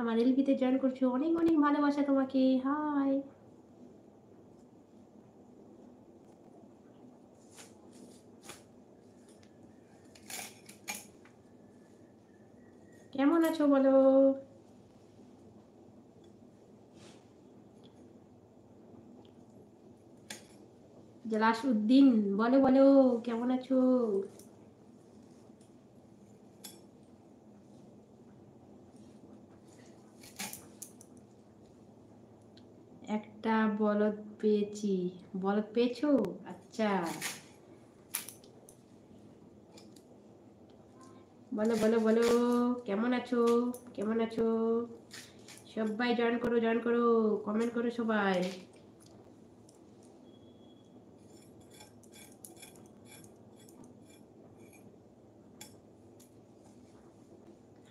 আমার এলবিতে জয়েন করছো, অনেক অনেক ভালোবাসা তোমাকে। হাই, কেমন আছো বলো? জলাসউদ্দিন, বলো বলো, কেমন আছো? একটা বলদ পেয়েছি। বলদ পেয়েছো? আচ্ছা, বলো বলো বলো, কেমন আছো? কেমন আছো? সবাই জয়েন করো, জয়েন করো, কমেন্ট করো সবাই।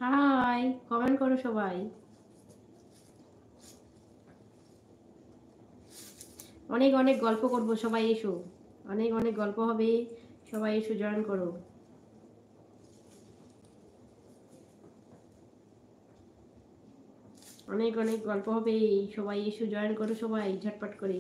হাই, কমেন্ট করো সবাই। অনেক অনেক গল্প করব, সবাই এসো। অনেক অনেক গল্প হবে, সবাই এসো, জয়েন করো। অনেক অনেক গল্প হবে, সবাই এসো, জয়েন করো সবাই ঝটপট করে।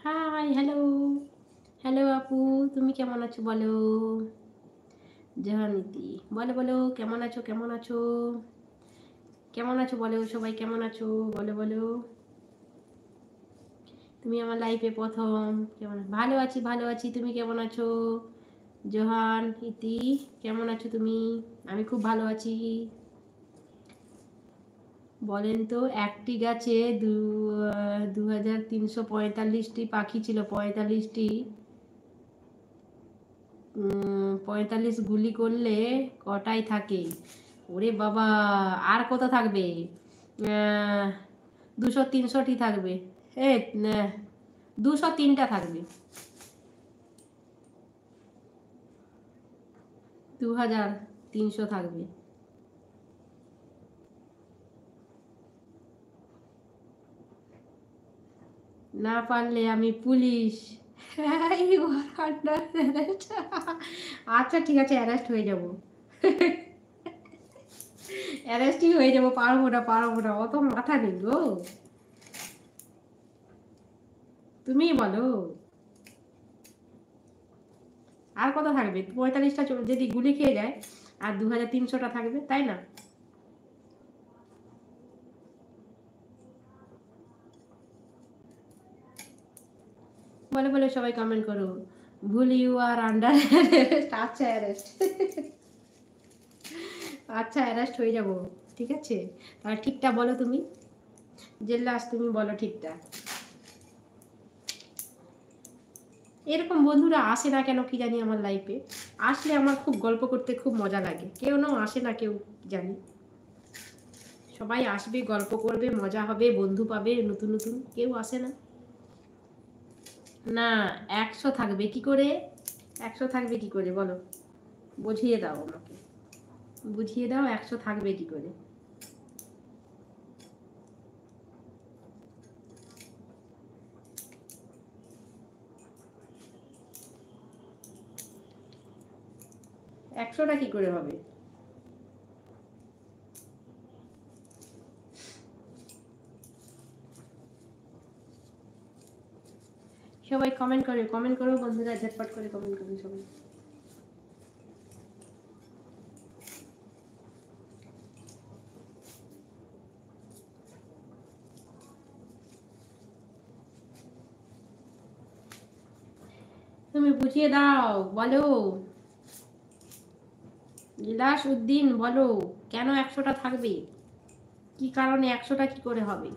হাই, হ্যালো, হ্যালো আপু, তুমি কেমন আছো বলো? জাহানীতি, বলো বলো, কেমন আছো, কেমন আছো, কেমন আছো বলো সবাই, কেমন আছো বলো বলো। তুমি আমার লাইফে প্রথম। কেমন? ভালো আছি, ভালো আছি, তুমি কেমন আছো? জোহান ইতি, কেমন আছো তুমি? আমি খুব ভালো আছি। বলেন তো, একটি গাছে 2345টি পাখি ছিল, 45 গুলি করলে কটাই থাকে? ওরে বাবা, আর কত থাকবে? 200-300টি থাকবে। এ 203টা থাকবে। 2300 থাকবে। না পারলে আমি police. You are under arrest. আচ্ছা ঠিক আছে, অ্যারেস্ট হয়ে যাব। অ্যারেস্টই হয়ে যাব, পারবো না পারবো না, অত মাথা নেই গো। তুমি বলো, আর কত থাকবে? 45টা যদি গুলি খেয়ে যায়, আর 2300টা থাকবে, তাই না? বলে বলে সবাই কমেন্ট করো। ভুল, ইউ আর আন্ডার অ্যারেস্ট। আচ্ছা অ্যারেস্ট। আচ্ছা অ্যারেস্ট হয়ে যাব, ঠিক আছে। তাহলে ঠিকটা বলো তুমি, জেল্লাস, তুমি বলো ঠিকটা। এরকম বন্ধুরা আসে না কেন কি জানি আমার লাইফে। আসলে আমার খুব গল্প করতে খুব মজা লাগে। কেউ না আসে না, কেউ জানি। সবাই আসবে, গল্প করবে, মজা হবে, বন্ধু পাবে নতুন নতুন, কেউ আসে না। না, 100 থাকবে কি করে? 100 থাকবে কি করে বলো? বুঝিয়ে দাও আমাকে, বুঝিয়ে দাও, 100 থাকবে কি করে? 100টা কি করে হবে? সবাই কমেন্ট করে, কমেন্ট করো বন্ধুরা, ঝটপট করে কমেন্ট করো সবাই। তুমি বুঝিয়ে দাও, বলো। বিলাস উদ্দিন, বলো, কেন 100টা থাকবে? কি কারণে 100টা কি করে হবে?